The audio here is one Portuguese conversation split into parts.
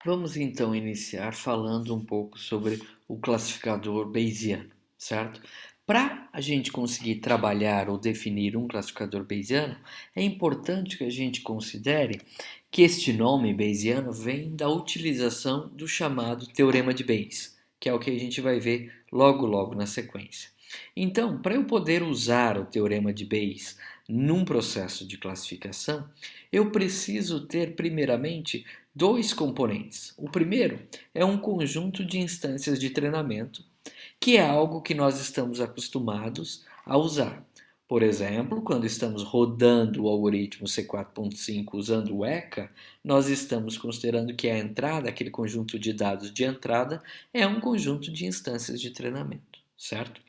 Vamos então iniciar falando um pouco sobre o classificador Bayesiano, certo? Para a gente conseguir trabalhar ou definir um classificador Bayesiano, é importante que a gente considere que este nome Bayesiano vem da utilização do chamado Teorema de Bayes, que é o que a gente vai ver logo na sequência. Então, para eu poder usar o Teorema de Bayes num processo de classificação, eu preciso ter primeiramente dois componentes. O primeiro é um conjunto de instâncias de treinamento, que é algo que nós estamos acostumados a usar. Por exemplo, quando estamos rodando o algoritmo C4.5 usando o ECA, nós estamos considerando que a entrada, aquele conjunto de dados de entrada, é um conjunto de instâncias de treinamento, certo?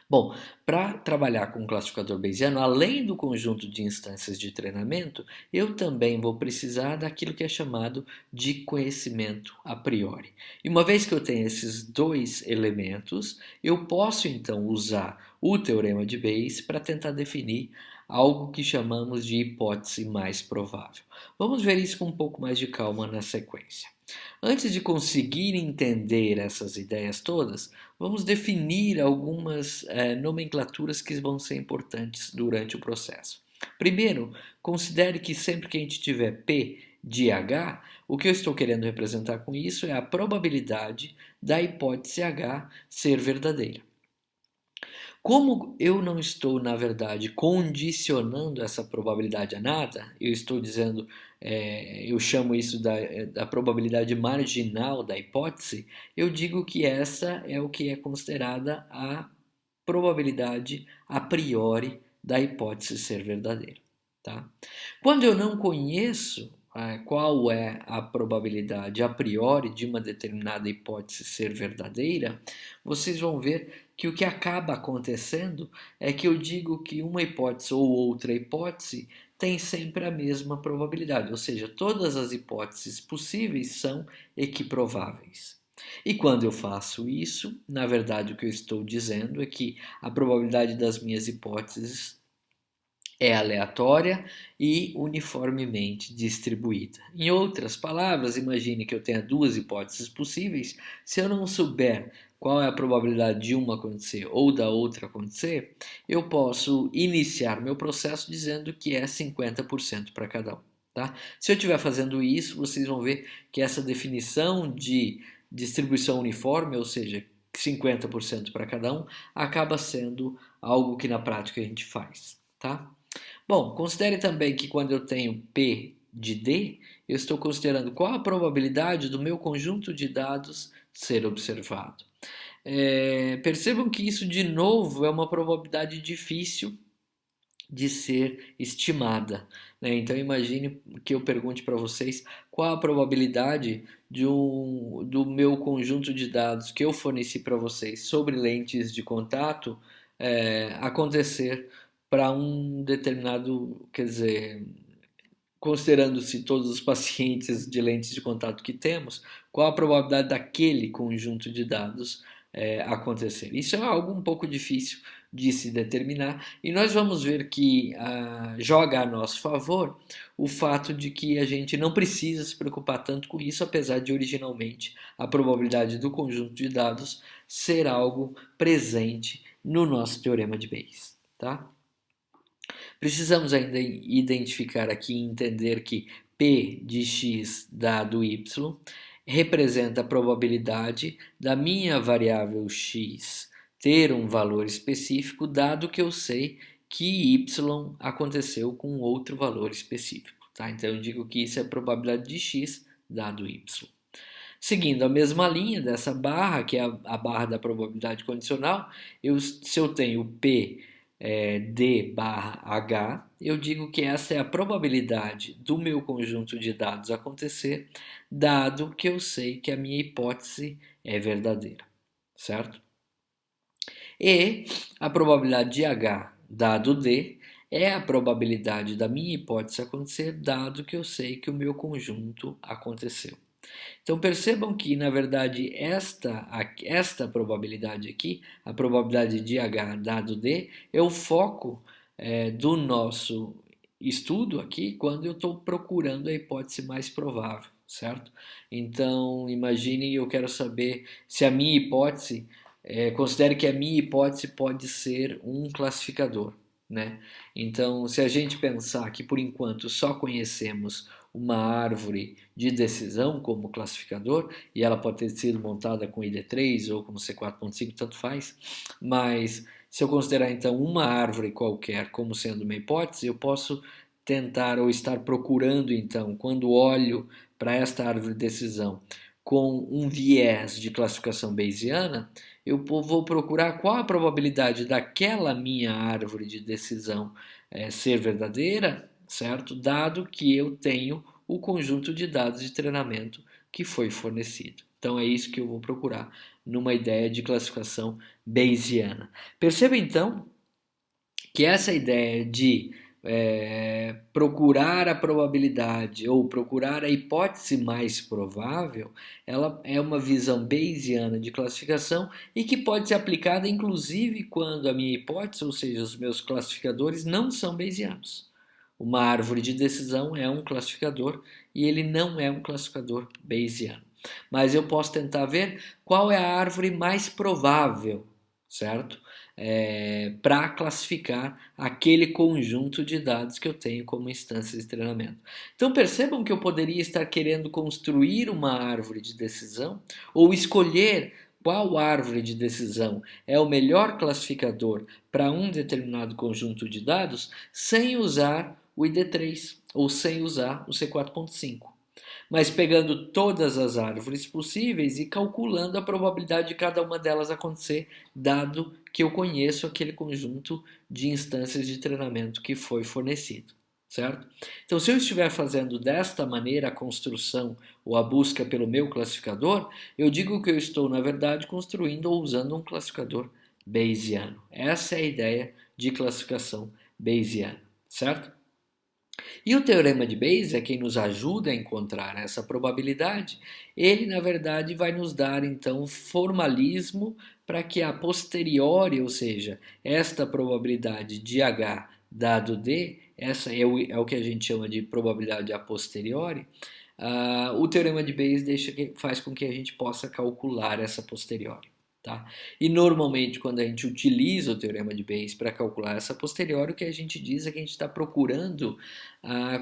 Bom, para trabalhar com o classificador Bayesiano, além do conjunto de instâncias de treinamento, eu também vou precisar daquilo que é chamado de conhecimento a priori. E uma vez que eu tenho esses dois elementos, eu posso então usar o teorema de Bayes para tentar definir algo que chamamos de hipótese mais provável. Vamos ver isso com um pouco mais de calma na sequência. Antes de conseguir entender essas ideias todas, vamos definir algumas nomenclaturas que vão ser importantes durante o processo. Primeiro, considere que sempre que a gente tiver P de H, o que eu estou querendo representar com isso é a probabilidade da hipótese H ser verdadeira. Como eu não estou, na verdade, condicionando essa probabilidade a nada, eu estou dizendo, eu chamo isso da probabilidade marginal da hipótese, eu digo que essa é o que é considerada a probabilidade a priori da hipótese ser verdadeira. Tá? Quando eu não conheço qual é a probabilidade a priori de uma determinada hipótese ser verdadeira, vocês vão ver que o que acaba acontecendo é que eu digo que uma hipótese ou outra hipótese tem sempre a mesma probabilidade, ou seja, todas as hipóteses possíveis são equiprováveis. E quando eu faço isso, na verdade o que eu estou dizendo é que a probabilidade das minhas hipóteses é aleatória e uniformemente distribuída. Em outras palavras, imagine que eu tenha duas hipóteses possíveis. Se eu não souber qual é a probabilidade de uma acontecer ou da outra acontecer, eu posso iniciar meu processo dizendo que é 50% para cada um. Tá? Se eu estiver fazendo isso, vocês vão ver que essa definição de distribuição uniforme, ou seja, 50% para cada um, acaba sendo algo que na prática a gente faz. Tá? Bom, considere também que quando eu tenho P de D, eu estou considerando qual a probabilidade do meu conjunto de dados ser observado. Percebam que isso, de novo, é uma probabilidade difícil de ser estimada. Né? Então, imagine que eu pergunte para vocês qual a probabilidade do meu conjunto de dados que eu forneci para vocês sobre lentes de contato acontecer para um determinado, quer dizer, considerando-se todos os pacientes de lentes de contato que temos, qual a probabilidade daquele conjunto de dados acontecer. Isso é algo um pouco difícil de se determinar e nós vamos ver que joga a nosso favor o fato de que a gente não precisa se preocupar tanto com isso, apesar de originalmente a probabilidade do conjunto de dados ser algo presente no nosso teorema de Bayes. Tá? Precisamos ainda identificar aqui e entender que P de x dado y representa a probabilidade da minha variável x ter um valor específico, dado que eu sei que y aconteceu com outro valor específico. Tá? Então eu digo que isso é a probabilidade de x dado y. Seguindo a mesma linha dessa barra, que é a barra da probabilidade condicional, se eu tenho P D barra H, eu digo que essa é a probabilidade do meu conjunto de dados acontecer, dado que eu sei que a minha hipótese é verdadeira, certo? E a probabilidade de H dado D é a probabilidade da minha hipótese acontecer, dado que eu sei que o meu conjunto aconteceu. Então percebam que, na verdade, esta probabilidade aqui, a probabilidade de H dado D, é o foco do nosso estudo aqui quando eu estou procurando a hipótese mais provável, certo? Então, imagine, eu quero saber se a minha hipótese, considere que a minha hipótese pode ser um classificador, né? Então, se a gente pensar que por enquanto só conhecemos uma árvore de decisão como classificador, e ela pode ter sido montada com ID3 ou com C4.5, tanto faz, mas se eu considerar então uma árvore qualquer como sendo uma hipótese, eu posso tentar ou estar procurando então, quando olho para esta árvore de decisão com um viés de classificação bayesiana, eu vou procurar qual a probabilidade daquela minha árvore de decisão ser verdadeira, certo? Dado que eu tenho o conjunto de dados de treinamento que foi fornecido. Então é isso que eu vou procurar numa ideia de classificação bayesiana. Perceba então que essa ideia de procurar a probabilidade ou procurar a hipótese mais provável, ela é uma visão bayesiana de classificação e que pode ser aplicada inclusive quando a minha hipótese, ou seja, os meus classificadores, não são bayesianos. Uma árvore de decisão é um classificador e ele não é um classificador bayesiano. Mas eu posso tentar ver qual é a árvore mais provável, certo? Para classificar aquele conjunto de dados que eu tenho como instâncias de treinamento. Então percebam que eu poderia estar querendo construir uma árvore de decisão ou escolher qual árvore de decisão é o melhor classificador para um determinado conjunto de dados sem usar o ID3 ou sem usar o C4.5, mas pegando todas as árvores possíveis e calculando a probabilidade de cada uma delas acontecer, dado que eu conheço aquele conjunto de instâncias de treinamento que foi fornecido, certo? Então, se eu estiver fazendo desta maneira a construção ou a busca pelo meu classificador, eu digo que eu estou, na verdade, construindo ou usando um classificador bayesiano. Essa é a ideia de classificação bayesiana, certo? E o teorema de Bayes é quem nos ajuda a encontrar essa probabilidade. Ele, na verdade, vai nos dar então formalismo para que a posteriori, ou seja, esta probabilidade de H dado D, essa é o que a gente chama de probabilidade a posteriori. O teorema de Bayes faz com que a gente possa calcular essa posteriori. Tá? E normalmente, quando a gente utiliza o teorema de Bayes para calcular essa posteriori, o que a gente diz é que a gente está procurando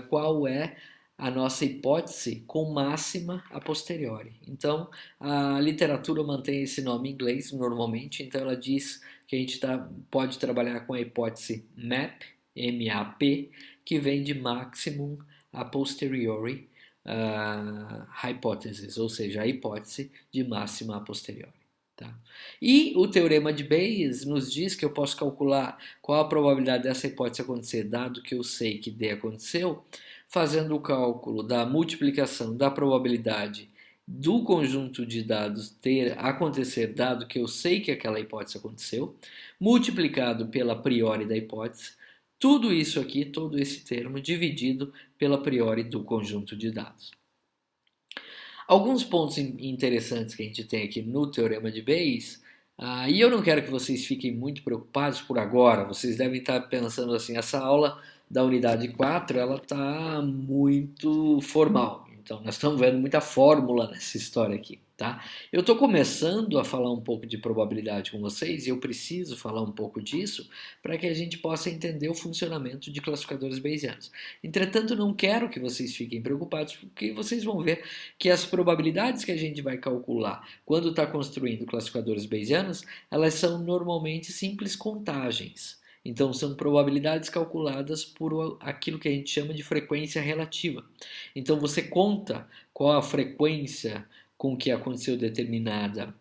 qual é a nossa hipótese com máxima a posteriori. Então, a literatura mantém esse nome em inglês normalmente, então ela diz que a gente pode trabalhar com a hipótese MAP, M-A-P, que vem de Maximum a Posteriori Hypothesis, ou seja, a hipótese de máxima a posteriori. Tá? E o teorema de Bayes nos diz que eu posso calcular qual a probabilidade dessa hipótese acontecer, dado que eu sei que D aconteceu, fazendo o cálculo da multiplicação da probabilidade do conjunto de dados ter acontecer, dado que eu sei que aquela hipótese aconteceu, multiplicado pela priori da hipótese, tudo isso aqui, todo esse termo, dividido pela priori do conjunto de dados. Alguns pontos interessantes que a gente tem aqui no Teorema de Bayes, e eu não quero que vocês fiquem muito preocupados por agora, vocês devem estar pensando assim, essa aula da unidade 4, ela está muito formal, então nós estamos vendo muita fórmula nessa história aqui. Tá? Eu estou começando a falar um pouco de probabilidade com vocês e eu preciso falar um pouco disso para que a gente possa entender o funcionamento de classificadores bayesianos. Entretanto, não quero que vocês fiquem preocupados, porque vocês vão ver que as probabilidades que a gente vai calcular quando está construindo classificadores bayesianos, elas são normalmente simples contagens. Então, são probabilidades calculadas por aquilo que a gente chama de frequência relativa. Então, você conta qual a frequência com que aconteceu determinada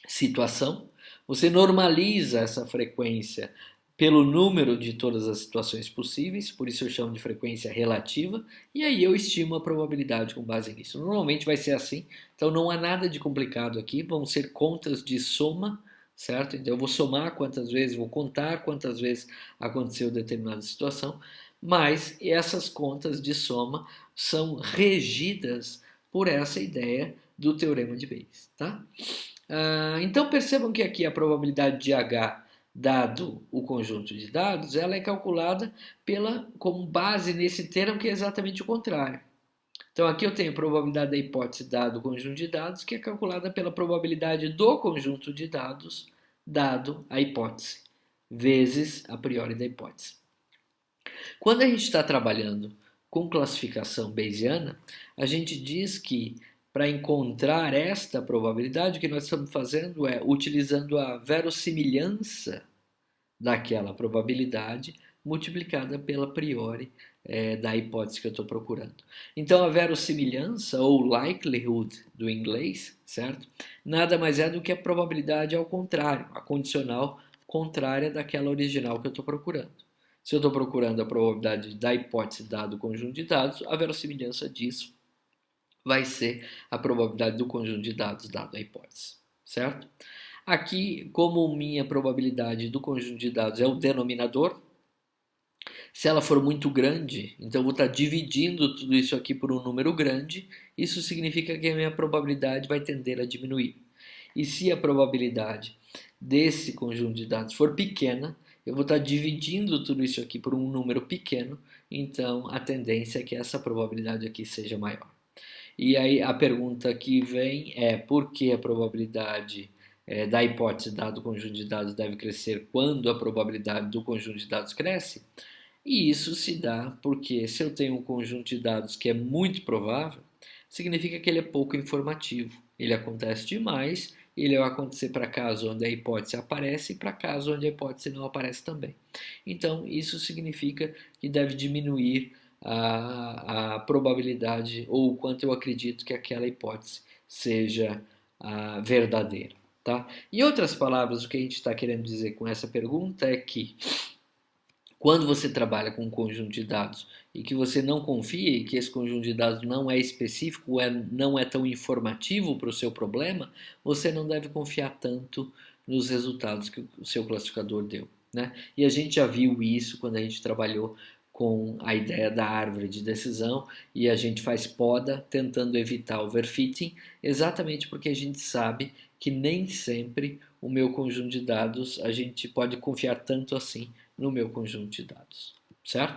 situação, você normaliza essa frequência pelo número de todas as situações possíveis, por isso eu chamo de frequência relativa, e aí eu estimo a probabilidade com base nisso. Normalmente vai ser assim, então não há nada de complicado aqui, vão ser contas de soma, certo? Então eu vou somar quantas vezes, vou contar quantas vezes aconteceu determinada situação, mas essas contas de soma são regidas por essa ideia do teorema de Bayes. Tá? Então percebam que aqui a probabilidade de H dado o conjunto de dados, ela é calculada com base nesse termo que é exatamente o contrário. Então aqui eu tenho a probabilidade da hipótese dado o conjunto de dados, que é calculada pela probabilidade do conjunto de dados dado a hipótese, vezes a priori da hipótese. Quando a gente está trabalhando com classificação bayesiana, a gente diz que para encontrar esta probabilidade, o que nós estamos fazendo é utilizando a verossimilhança daquela probabilidade multiplicada pela priori da hipótese que eu estou procurando. Então a verossimilhança ou likelihood do inglês, certo? Nada mais é do que a probabilidade ao contrário, a condicional contrária daquela original que eu estou procurando. Se eu estou procurando a probabilidade da hipótese dado o conjunto de dados, a verossimilhança disso vai ser a probabilidade do conjunto de dados dado a hipótese, certo? Aqui, como minha probabilidade do conjunto de dados é o denominador, se ela for muito grande, então eu vou estar dividindo tudo isso aqui por um número grande, isso significa que a minha probabilidade vai tender a diminuir. E se a probabilidade desse conjunto de dados for pequena, eu vou estar dividindo tudo isso aqui por um número pequeno, então a tendência é que essa probabilidade aqui seja maior. E aí a pergunta que vem é por que a probabilidade da hipótese dado o conjunto de dados deve crescer quando a probabilidade do conjunto de dados cresce? E isso se dá porque se eu tenho um conjunto de dados que é muito provável, significa que ele é pouco informativo. Ele acontece demais, ele vai acontecer para casos onde a hipótese aparece e para casos onde a hipótese não aparece também. Então, isso significa que deve diminuir a probabilidade ou o quanto eu acredito que aquela hipótese seja verdadeira. Tá? Em outras palavras, o que a gente está querendo dizer com essa pergunta é que quando você trabalha com um conjunto de dados e que você não confia e que esse conjunto de dados não é específico, não é tão informativo para o seu problema, você não deve confiar tanto nos resultados que o seu classificador deu. Né? E a gente já viu isso quando a gente trabalhou com a ideia da árvore de decisão e a gente faz poda tentando evitar overfitting, exatamente porque a gente sabe que nem sempre o meu conjunto de dados a gente pode confiar tanto assim no meu conjunto de dados, certo?